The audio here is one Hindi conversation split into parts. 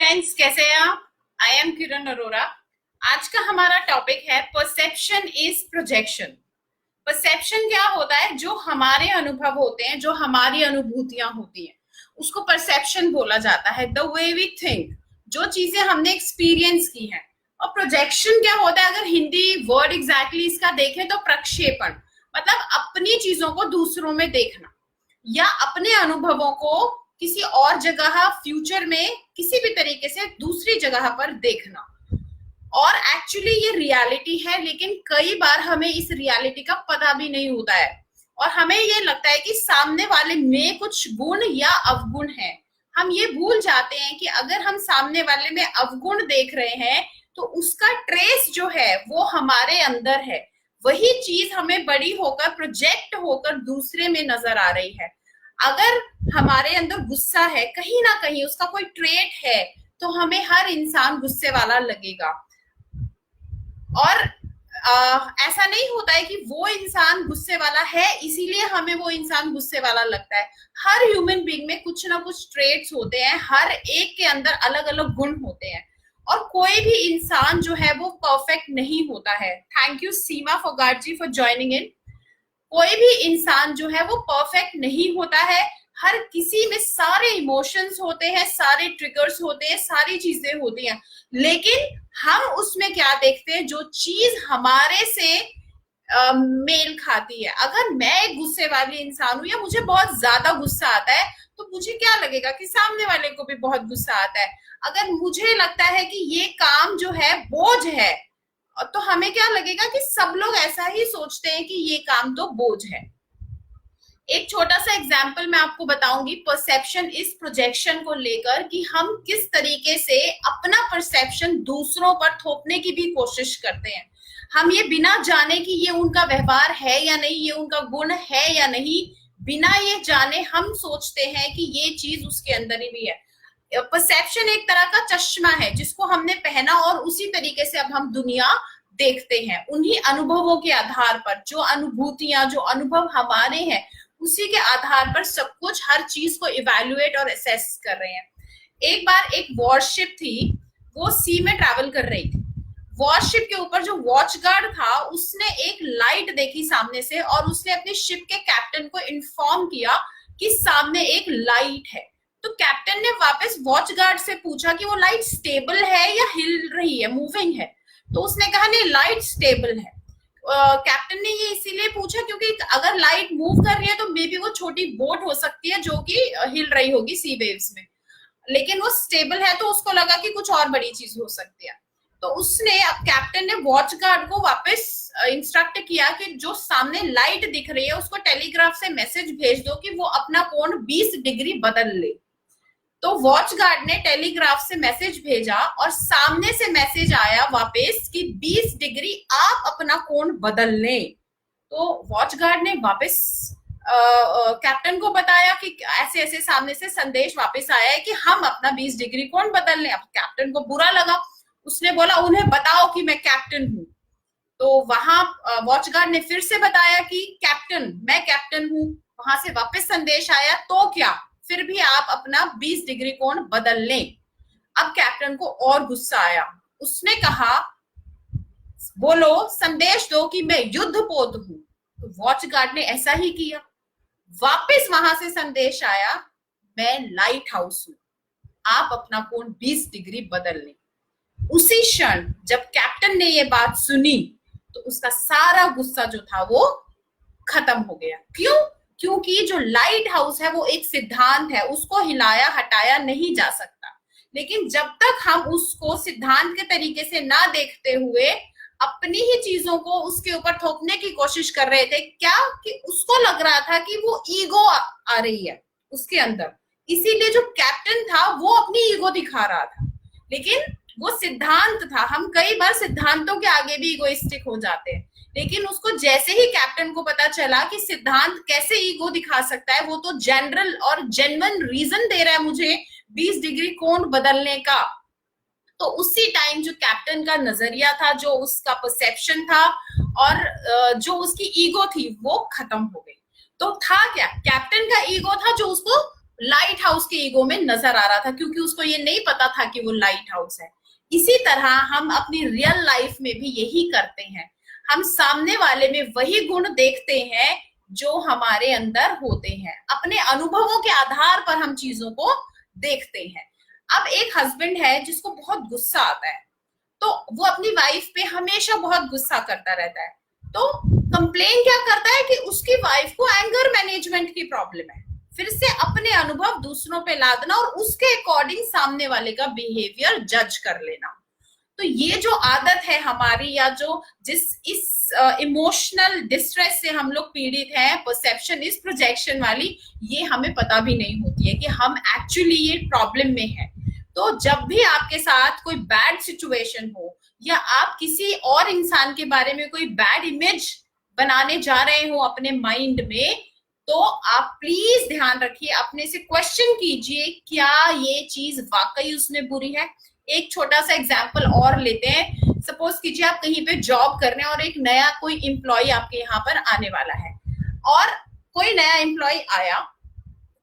फ्रेंड्स, कैसे हैं आप? आई एम किरण अरोरा। आज का हमारा टॉपिक है परसेप्शन इज प्रोजेक्शन। परसेप्शन क्या होता है? जो हमारे अनुभव होते हैं, जो हमारी अनुभूतियां होती हैं, उसको परसेप्शन बोला जाता है। द वे वी थिंक, जो चीजें हमने एक्सपीरियंस की हैं। और प्रोजेक्शन क्या होता है? अगर हिंदी वर्ड एग्जैक्टली इसका देखें तो प्रक्षेपण, मतलब अपनी चीजों को दूसरों में देखना या अपने अनुभवों को किसी और जगह, फ्यूचर में किसी भी तरीके से दूसरी जगह पर देखना। और एक्चुअली ये रियलिटी है, लेकिन कई बार हमें इस रियलिटी का पता भी नहीं होता है और हमें ये लगता है कि सामने वाले में कुछ गुण या अवगुण है। हम ये भूल जाते हैं कि अगर हम सामने वाले में अवगुण देख रहे हैं तो उसका ट्रेस जो है वो हमारे अंदर है। वही चीज हमें बड़ी होकर, प्रोजेक्ट होकर दूसरे में नजर आ रही है। अगर हमारे अंदर गुस्सा है, कहीं ना कहीं उसका कोई ट्रेट है, तो हमें हर इंसान गुस्से वाला लगेगा। और ऐसा नहीं होता है कि वो इंसान गुस्से वाला है इसीलिए हमें वो इंसान गुस्से वाला लगता है। हर ह्यूमन बीइंग में कुछ ना कुछ ट्रेट्स होते हैं, हर एक के अंदर अलग अलग गुण होते हैं और कोई भी इंसान जो है वो परफेक्ट नहीं होता है। Thank you Seema Phogat for joining इन। कोई भी इंसान जो है वो परफेक्ट नहीं होता है। हर किसी में सारे इमोशंस होते हैं, सारे ट्रिगर्स होते हैं, सारी चीजें होती हैं, लेकिन हम उसमें क्या देखते हैं? जो चीज हमारे से मेल खाती है। अगर मैं एक गुस्से वाली इंसान हूं या मुझे बहुत ज्यादा गुस्सा आता है तो मुझे क्या लगेगा कि सामने वाले को भी बहुत गुस्सा आता है। अगर मुझे लगता है कि ये काम जो है बोझ है तो हमें क्या लगेगा कि सब लोग ऐसा ही सोचते हैं कि ये काम तो बोझ है। एक छोटा सा एग्जाम्पल मैं आपको बताऊंगी परसेप्शन इस प्रोजेक्शन को लेकर, कि हम किस तरीके से अपना परसेप्शन दूसरों पर थोपने की भी कोशिश करते हैं। हम ये बिना जाने कि ये उनका व्यवहार है या नहीं, ये उनका गुण है या नहीं, बिना ये जाने हम सोचते हैं कि ये चीज उसके अंदर ही भी है। परसेप्शन एक तरह का चश्मा है जिसको हमने पहना और उसी तरीके से अब हम दुनिया देखते हैं। उन्हीं अनुभवों के आधार पर, जो अनुभूतियां, जो अनुभव हमारे हैं, उसी के आधार पर सब कुछ, हर चीज को इवेल्युएट और असेस कर रहे हैं। एक बार एक वॉरशिप थी, वो सी में ट्रैवल कर रही थी। वॉरशिप के ऊपर जो वॉच गार्ड था उसने एक लाइट देखी सामने से और उसने अपनी शिप के कैप्टन को इन्फॉर्म किया कि सामने एक लाइट है। तो कैप्टन ने वापस वॉच गार्ड से पूछा कि वो लाइट स्टेबल है या हिल रही है, मूविंग है? तो उसने कहा नहीं, लाइट स्टेबल है। कैप्टन ने ये इसीलिए पूछा क्योंकि अगर लाइट मूव कर रही है तो मे बी वो छोटी बोट हो सकती है जो कि हिल रही होगी सी वेव्स में, लेकिन वो स्टेबल है तो उसको लगा कि कुछ और बड़ी चीज हो सकती है। तो उसने, अब कैप्टन ने वॉच गार्ड को वापस इंस्ट्रक्ट किया कि जो सामने लाइट दिख रही है उसको टेलीग्राफ से मैसेज भेज दो कि वो अपना कोण 20 डिग्री बदल ले। तो वॉच गार्ड ने टेलीग्राफ से मैसेज भेजा और सामने से मैसेज आया वापस कि 20 डिग्री आप अपना कोण बदल लें। तो वॉच गार्ड ने वापस कैप्टन को बताया कि ऐसे ऐसे सामने से संदेश वापस आया है कि हम अपना 20 डिग्री कोण बदल लें। अब कैप्टन को बुरा लगा, उसने बोला उन्हें बताओ कि मैं कैप्टन हूं। तो वहां वॉच गार्ड ने फिर से बताया कि कैप्टन, मैं कैप्टन हूं। वहां से वापस संदेश आया, तो क्या, फिर भी आप अपना 20 डिग्री कोण बदल लें। अब कैप्टन को और गुस्सा आया, उसने कहा बोलो, संदेश दो कि मैं युद्धपोत हूं। तो वॉच गार्ड ने ऐसा ही किया, वापस वहां से संदेश आया, मैं लाइट हाउस हूं, आप अपना कोण 20 डिग्री बदल लें। उसी क्षण जब कैप्टन ने ये बात सुनी तो उसका सारा गुस्सा जो था वो खत्म हो गया। क्यों? क्योंकि जो लाइट हाउस है वो एक सिद्धांत है, उसको हिलाया हटाया नहीं जा सकता। लेकिन जब तक हम उसको सिद्धांत के तरीके से ना देखते हुए अपनी ही चीजों को उसके ऊपर थोपने की कोशिश कर रहे थे, क्या कि उसको लग रहा था कि वो ईगो आ रही है उसके अंदर, इसीलिए जो कैप्टन था वो अपनी ईगो दिखा रहा था। लेकिन वो सिद्धांत था। हम कई बार सिद्धांतों के आगे भी इगोइस्टिक हो जाते हैं, लेकिन उसको जैसे ही कैप्टन को पता चला कि सिद्धांत कैसे ईगो दिखा सकता है, वो तो जनरल और जेन्युइन रीजन दे रहा है मुझे 20 डिग्री कोण बदलने का, तो उसी टाइम जो कैप्टन का नजरिया था, जो उसका परसेप्शन था और जो उसकी ईगो थी वो खत्म हो गई। तो था क्या? कैप्टन का ईगो था जो उसको लाइट हाउस के ईगो में नजर आ रहा था, क्योंकि उसको ये नहीं पता था कि वो लाइट हाउस है। इसी तरह हम अपनी रियल लाइफ में भी यही करते हैं। हम सामने वाले में वही गुण देखते हैं जो हमारे अंदर होते हैं। अपने अनुभवों के आधार पर हम चीजों को देखते हैं। अब एक हस्बैंड है जिसको बहुत गुस्सा आता है, तो वो अपनी वाइफ पे हमेशा बहुत गुस्सा करता रहता है। तो कंप्लेन क्या करता है कि उसकी वाइफ को एंगर मैनेजमेंट की प्रॉब्लम है। फिर से अपने अनुभव दूसरों पे लादना और उसके अकॉर्डिंग सामने वाले का बिहेवियर जज कर लेना। तो ये जो आदत है हमारी, या जो जिस इस इमोशनल डिस्ट्रेस से हम लोग पीड़ित हैं, परसेप्शन इज प्रोजेक्शन वाली, ये हमें पता भी नहीं होती है कि हम एक्चुअली ये प्रॉब्लम में है। तो जब भी आपके साथ कोई बैड सिचुएशन हो, या आप किसी और इंसान के बारे में कोई बैड इमेज बनाने जा रहे हो अपने माइंड में, तो आप प्लीज ध्यान रखिए, अपने से क्वेश्चन कीजिए क्या ये चीज वाकई उसमें बुरी है। एक छोटा सा एग्जाम्पल और लेते हैं। सपोज कीजिए आप कहीं पे जॉब कर रहे हैं और एक नया कोई एम्प्लॉय आपके यहाँ पर आने वाला है, और कोई नया एम्प्लॉय आया,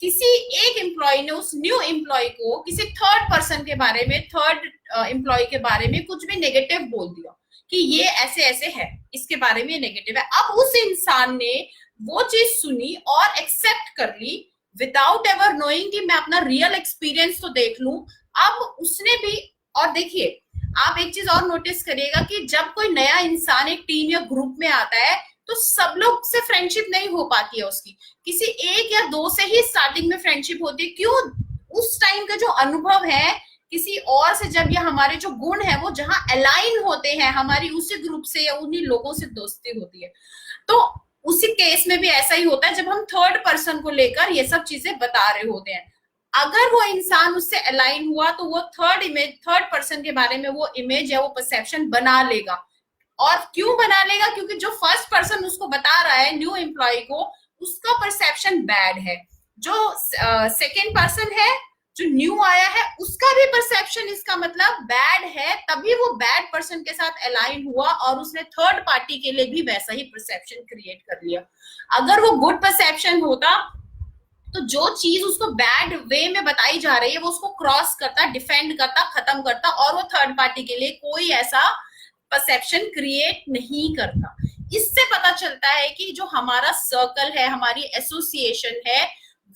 किसी एक एम्प्लॉय ने उस न्यू एम्प्लॉय को किसी थर्ड पर्सन के बारे में, थर्ड एम्प्लॉय के बारे में कुछ भी नेगेटिव बोल दिया कि ये ऐसे ऐसे है, इसके बारे में नेगेटिव है। अब उस इंसान ने वो चीज सुनी और एक्सेप्ट कर ली विदाउट एवर नोइंग कि मैं अपना रियल एक्सपीरियंस तो देख लूं। अब उसने भी, और देखिए आप एक चीज और नोटिस करिएगा कि जब कोई नया इंसान एक टीम या ग्रुप में आता है, तो सब लोग से फ्रेंडशिप नहीं हो पाती है उसकी, किसी एक या दो से ही स्टार्टिंग में फ्रेंडशिप होती है। क्यों? उस टाइम का जो अनुभव है किसी और से, जब ये हमारे जो गुण है वो जहां अलाइन होते हैं, हमारी उसी ग्रुप से या उन्हीं लोगों से दोस्ती होती है। तो उसी केस में भी ऐसा ही होता है जब हम थर्ड पर्सन को लेकर ये सब चीजें बता रहे होते हैं। अगर वो इंसान उससे अलाइन हुआ तो वो थर्ड पर्सन के बारे में वो इमेज या वो परसेप्शन बना लेगा। और क्यों बना लेगा? क्योंकि जो फर्स्ट पर्सन उसको बता रहा है न्यू एम्प्लॉय को, उसका परसेप्शन बैड है। जो सेकेंड पर्सन है जो न्यू आया है, उसका भी परसेप्शन इसका मतलब बैड है, तभी वो बैड पर्सन के साथ अलाइन हुआ और उसने थर्ड पार्टी के लिए भी वैसा ही परसेप्शन क्रिएट कर लिया। अगर वो गुड परसेप्शन होता तो जो चीज उसको बैड वे में बताई जा रही है वो उसको क्रॉस करता, डिफेंड करता, खत्म करता, और वो थर्ड पार्टी के लिए कोई ऐसा परसेप्शन क्रिएट नहीं करता। इससे पता चलता है कि जो हमारा सर्कल है, हमारी एसोसिएशन है,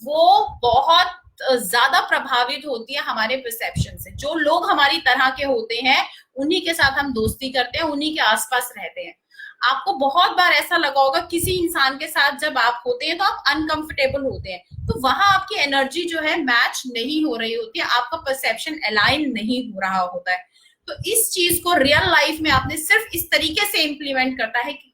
वो बहुत ज्यादा प्रभावित होती है हमारे परसेप्शन से। जो लोग हमारी तरह के होते हैं उन्हीं के साथ हम दोस्ती करते हैं, उन्हीं के आसपास रहते हैं। आपको बहुत बार ऐसा लगा होगा किसी इंसान के साथ जब आप होते हैं तो आप अनकंफर्टेबल होते हैं, तो वहां आपकी एनर्जी जो है मैच नहीं हो रही होती है, आपका परसेप्शन अलाइन नहीं हो रहा होता है। तो इस चीज को रियल लाइफ में आपने सिर्फ इस तरीके से इम्प्लीमेंट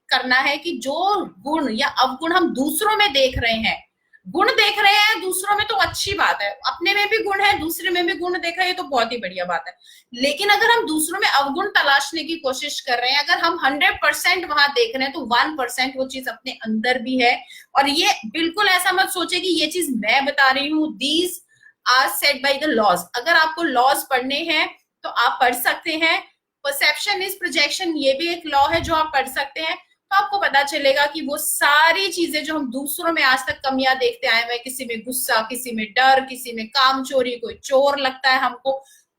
करना है कि जो गुण या अवगुण हम दूसरों में देख रहे हैं, गुण देख रहे हैं दूसरों में तो अच्छी बात है, अपने में भी गुण है, दूसरे में भी गुण देख रहे हैं तो बहुत ही बढ़िया बात है। लेकिन अगर हम दूसरों में अवगुण तलाशने की कोशिश कर रहे हैं, अगर हम 100% वहां देख रहे हैं, तो 1% वो चीज अपने अंदर भी है। और ये बिल्कुल ऐसा मत सोचे कि ये चीज मैं बता रही हूँ, these are set by the laws. अगर आपको लॉज पढ़ने हैं तो आप पढ़ सकते हैं। परसेप्शन इज प्रोजेक्शन, ये भी एक लॉ है जो आप पढ़ सकते हैं। तो आपको पता चलेगा कि वो सारी चीजें जो हम दूसरों में आज तक कमियां देखते आए हुए, किसी में गुस्सा, किसी में डर, किसी में कामचोरी, कोई चोर लगता है हमको,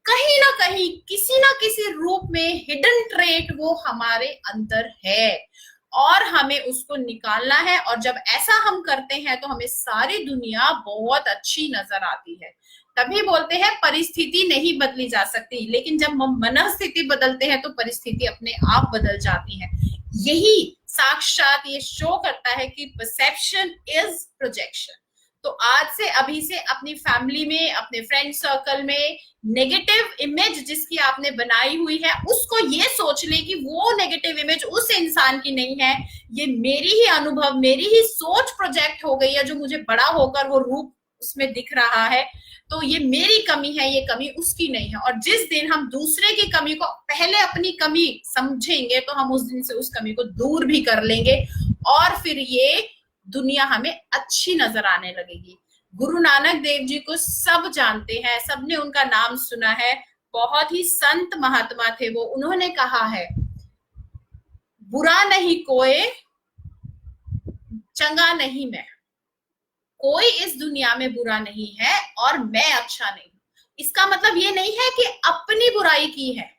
कहीं ना कहीं किसी ना किसी रूप में हिडन ट्रेट वो हमारे अंदर है और हमें उसको निकालना है। और जब ऐसा हम करते हैं तो हमें सारी दुनिया बहुत अच्छी नजर आती है। तभी बोलते हैं परिस्थिति नहीं बदली जा सकती, लेकिन जब हम मनस्थिति बदलते हैं तो परिस्थिति अपने आप बदल जाती है। यही साक्षात ये शो करता है कि परसेप्शन इज प्रोजेक्शन। तो आज से, अभी से अपनी फैमिली में, अपने फ्रेंड सर्कल में नेगेटिव इमेज जिसकी आपने बनाई हुई है, उसको ये सोच ले कि वो नेगेटिव इमेज उस इंसान की नहीं है, ये मेरी ही अनुभव, मेरी ही सोच प्रोजेक्ट हो गई है, जो मुझे बड़ा होकर वो रूप उसमें दिख रहा है। तो ये मेरी कमी है, ये कमी उसकी नहीं है। और जिस दिन हम दूसरे की कमी को पहले अपनी कमी समझेंगे तो हम उस दिन से उस कमी को दूर भी कर लेंगे और फिर ये दुनिया हमें अच्छी नजर आने लगेगी। गुरु नानक देव जी को सब जानते हैं, सबने उनका नाम सुना है, बहुत ही संत महात्मा थे वो। उन्होंने कहा है, बुरा नहीं कोई, चंगा नहीं मैं। कोई इस दुनिया में बुरा नहीं है और मैं अच्छा नहीं। इसका मतलब ये नहीं है कि अपनी बुराई की है,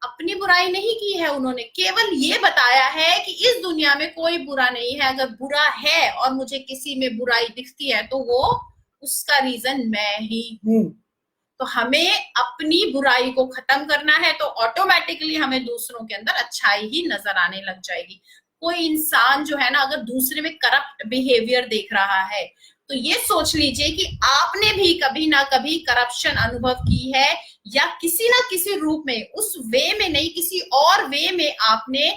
अपनी बुराई नहीं की है उन्होंने, केवल ये बताया है कि इस दुनिया में कोई बुरा नहीं है। अगर बुरा है और मुझे किसी में बुराई दिखती है तो वो उसका रीजन मैं ही हूं। तो हमें अपनी बुराई को खत्म करना है तो ऑटोमेटिकली हमें दूसरों के अंदर अच्छाई ही नजर आने लग जाएगी। कोई इंसान जो है ना, अगर दूसरे में करप्ट बिहेवियर देख रहा है तो ये सोच लीजिए कि आपने भी कभी ना कभी करप्शन अनुभव की है, या किसी ना किसी रूप में, उस वे में नहीं किसी और वे में आपने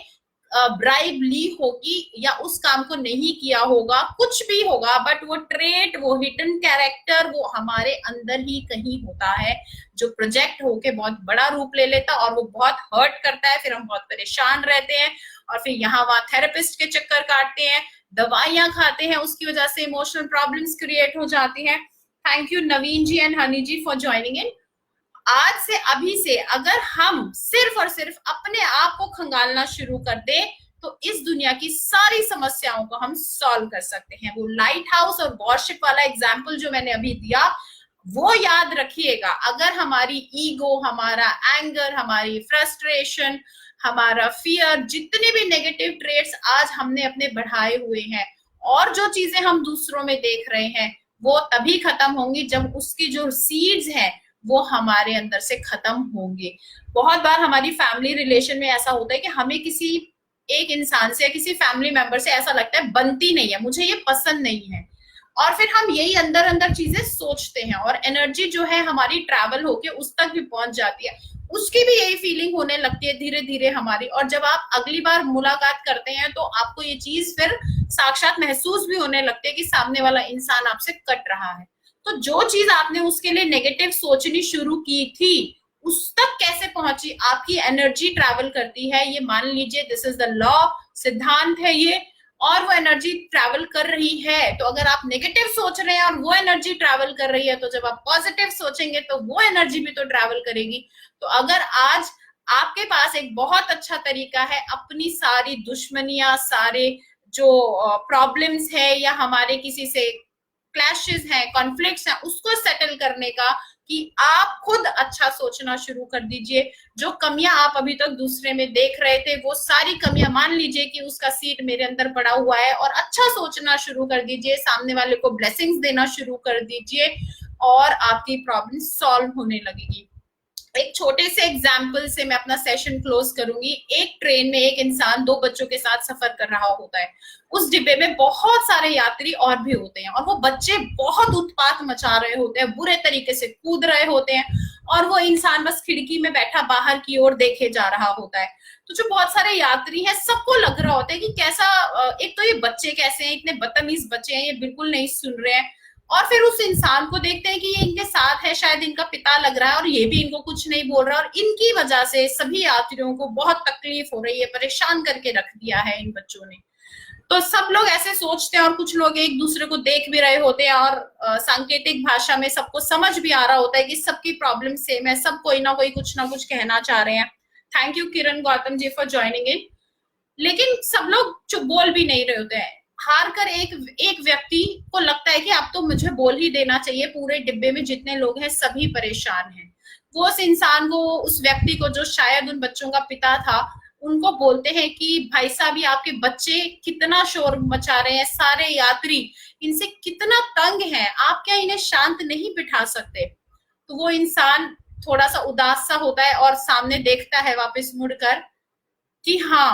ब्राइब ली होगी या उस काम को नहीं किया होगा, कुछ भी होगा, बट वो ट्रेट, वो हिडन कैरेक्टर वो हमारे अंदर ही कहीं होता है, जो प्रोजेक्ट होके बहुत बड़ा रूप ले लेता और वो बहुत हर्ट करता है। फिर हम बहुत परेशान रहते हैं और फिर यहाँ वहां थेरेपिस्ट के चक्कर काटते हैं, दवाइयां खाते हैं, उसकी वजह से इमोशनल प्रॉब्लम्स क्रिएट हो जाती हैं। Thank you Naveen ji and Honey ji for joining in. आज से, अभी से अगर हम सिर्फ और सिर्फ अपने आप को खंगालना शुरू कर दे तो इस दुनिया की सारी समस्याओं को हम सॉल्व कर सकते हैं। वो लाइट हाउस और वॉरशिप वाला एग्जाम्पल जो मैंने अभी दिया वो याद रखिएगा। अगर हमारी ईगो, हमारा एंगर, हमारी फ्रस्ट्रेशन, हमारा फियर, जितने भी नेगेटिव ट्रेट्स आज हमने अपने बढ़ाए हुए हैं और जो चीजें हम दूसरों में देख रहे हैं वो तभी खत्म होंगी जब उसकी जो सीड्स हैं वो हमारे अंदर से खत्म होंगे। बहुत बार हमारी फैमिली रिलेशन में ऐसा होता है कि हमें किसी एक इंसान से या किसी फैमिली मेंबर से ऐसा लगता है बनती नहीं है, मुझे ये पसंद नहीं है, और फिर हम यही अंदर अंदर चीजें सोचते हैं और एनर्जी जो है हमारी ट्रैवल होके उस तक भी पहुंच जाती है, उसकी भी यही फीलिंग होने लगती है धीरे धीरे हमारी। और जब आप अगली बार मुलाकात करते हैं तो आपको ये चीज फिर साक्षात महसूस भी होने लगती है कि सामने वाला इंसान आपसे कट रहा है। तो जो चीज आपने उसके लिए नेगेटिव सोचनी शुरू की थी उस तक कैसे पहुंची, आपकी एनर्जी ट्रैवल करती है, ये मान लीजिए, दिस इज द लॉ, सिद्धांत है ये, और वो एनर्जी ट्रैवल कर रही है। तो अगर आप नेगेटिव सोच रहे हैं और वो एनर्जी ट्रैवल कर रही है तो जब आप पॉजिटिव सोचेंगे तो वो एनर्जी भी तो ट्रैवल करेगी। तो अगर आज आपके पास एक बहुत अच्छा तरीका है अपनी सारी दुश्मनियां, सारे जो प्रॉब्लम्स है या हमारे किसी से क्लैशेस हैं, कॉन्फ्लिक्ट्स हैं, उसको सेटल करने का, कि आप खुद अच्छा सोचना शुरू कर दीजिए। जो कमियां आप अभी तक दूसरे में देख रहे थे वो सारी कमियां मान लीजिए कि उसका सीड मेरे अंदर पड़ा हुआ है और अच्छा सोचना शुरू कर दीजिए, सामने वाले को ब्लेसिंग्स देना शुरू कर दीजिए और आपकी प्रॉब्लम सॉल्व होने लगेगी। एक छोटे से एग्जाम्पल से मैं अपना सेशन क्लोज करूंगी। एक ट्रेन में एक इंसान दो बच्चों के साथ सफर कर रहा होता है। उस डिब्बे में बहुत सारे यात्री और भी होते हैं और वो बच्चे बहुत उत्पात मचा रहे होते हैं, बुरे तरीके से कूद रहे होते हैं और वो इंसान बस खिड़की में बैठा बाहर की ओर देखे जा रहा होता है। तो जो बहुत सारे यात्री हैं सबको लग रहा होता है कि कैसा, एक तो ये बच्चे कैसे हैं, इतने बदतमीज बच्चे हैं, ये बिल्कुल नहीं सुन रहे हैं। और फिर उस इंसान को देखते हैं कि ये इनके साथ है, शायद इनका पिता लग रहा है और ये भी इनको कुछ नहीं बोल रहा, और इनकी वजह से सभी यात्रियों को बहुत तकलीफ हो रही है, परेशान करके रख दिया है इन बच्चों ने। तो सब लोग ऐसे सोचते हैं और कुछ लोग एक दूसरे को देख भी रहे होते हैं और सांकेतिक भाषा में सबको समझ भी आ रहा होता है कि सबकी प्रॉब्लम सेम है, सब कोई ना कोई कुछ ना कुछ कहना चाह रहे हैं। Thank you Kiran Gautam ji for joining in. लेकिन सब लोग चुप बोल भी नहीं रहे होते हैं। हार कर एक व्यक्ति को लगता है कि अब तो मुझे बोल ही देना चाहिए, पूरे डिब्बे में जितने लोग हैं सभी परेशान हैं। वो उस इंसान को, उस व्यक्ति को जो शायद उन बच्चों का पिता था, उनको बोलते हैं कि भाई साहब ये आपके बच्चे कितना शोर मचा रहे हैं, सारे यात्री इनसे कितना तंग हैं, आप क्या इन्हें शांत नहीं बिठा सकते। तो वो इंसान थोड़ा सा उदास सा होता है और सामने देखता है वापस मुड़कर कि हाँ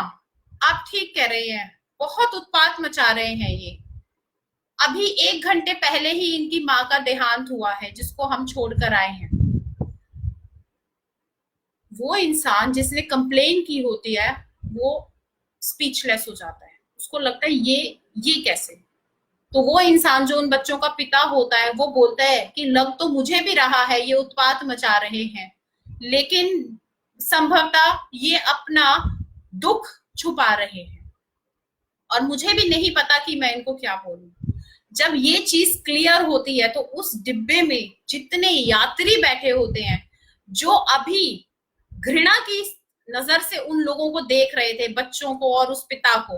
आप ठीक कह रहे हैं, बहुत उत्पात मचा रहे हैं ये, अभी 1 घंटे पहले ही इनकी माँ का देहांत हुआ है जिसको हम छोड़कर आए हैं। वो इंसान जिसने कंप्लेन की होती है वो स्पीचलेस हो जाता है, उसको लगता है ये कैसे। तो वो इंसान जो उन बच्चों का पिता होता है वो बोलता है कि लग तो मुझे भी रहा है ये उत्पात मचा रहे हैं, लेकिन संभवतः ये अपना दुख छुपा रहे हैं और मुझे भी नहीं पता कि मैं इनको क्या बोलूं। जब ये चीज क्लियर होती है तो उस डिब्बे में जितने यात्री बैठे होते हैं जो अभी घृणा की नजर से उन लोगों को देख रहे थे, बच्चों को और उस पिता को,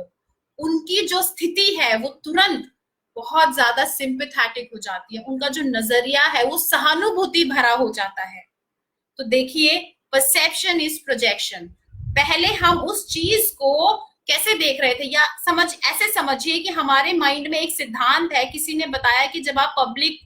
उनकी जो स्थिति है वो तुरंत बहुत ज्यादा सिंपैथेटिक हो जाती है, उनका जो नजरिया है वो सहानुभूति भरा हो जाता है। तो देखिए, परसेप्शन इज प्रोजेक्शन। पहले हम उस चीज को कैसे देख रहे थे, या ऐसे समझिए कि हमारे माइंड में एक सिद्धांत है, किसी ने बताया कि जब आप पब्लिक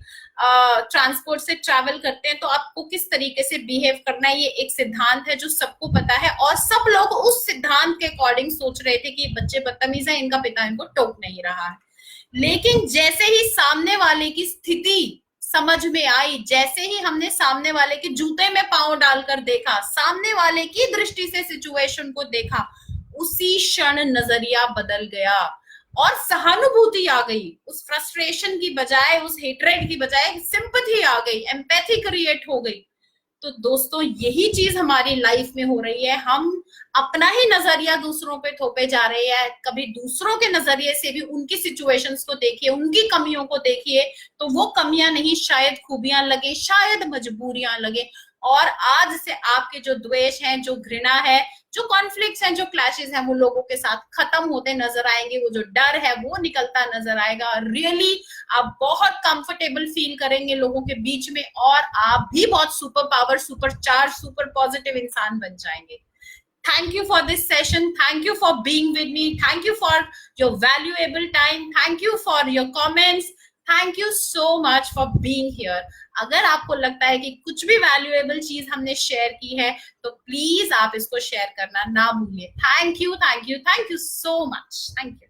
ट्रांसपोर्ट से ट्रैवल करते हैं तो आपको किस तरीके से बिहेव करना है। ये एक सिद्धांत है जो सबको पता है, और सब लोग उस सिद्धांत के अकॉर्डिंग सोच रहे थे कि बच्चे बदतमीज है, इनका पिता इनको टोक नहीं रहा है। लेकिन जैसे ही सामने वाले की स्थिति समझ में आई, जैसे ही हमने सामने वाले के जूते में पांव डालकर देखा, सामने वाले की दृष्टि से सिचुएशन को देखा, उसी क्षण नजरिया बदल गया और सहानुभूति आ गई। उस फ्रस्ट्रेशन की बजाय, उस हेट्रेड की बजाय सिंपैथी आ गई, एम्पैथी क्रिएट हो गई। तो दोस्तों, यही चीज हमारी लाइफ में हो रही है। हम अपना ही नजरिया दूसरों पे थोपे जा रहे हैं। कभी दूसरों के नजरिए से भी उनकी सिचुएशंस को देखिए, उनकी कमियों को देखिए, तो वो कमियां नहीं शायद खूबियां लगे, शायद मजबूरियां लगे। और आज से आपके जो द्वेष हैं, जो घृणा है, जो कॉन्फ्लिक्ट्स हैं, जो क्लैशेस हैं, वो लोगों के साथ खत्म होते नजर आएंगे। वो जो डर है वो निकलता नजर आएगा। रियली आप बहुत कंफर्टेबल फील करेंगे लोगों के बीच में, और आप भी बहुत super power, super charge, super positive इंसान बन जाएंगे। Thank you for this session. Thank you for being with me. Thank you for your valuable time. Thank you for your comments. Thank you so much for being here. अगर आपको लगता है कि कुछ भी वैल्यूएबल चीज हमने शेयर की है तो प्लीज आप इसको शेयर करना ना भूलिए। Thank you, thank you, thank you so much. Thank you.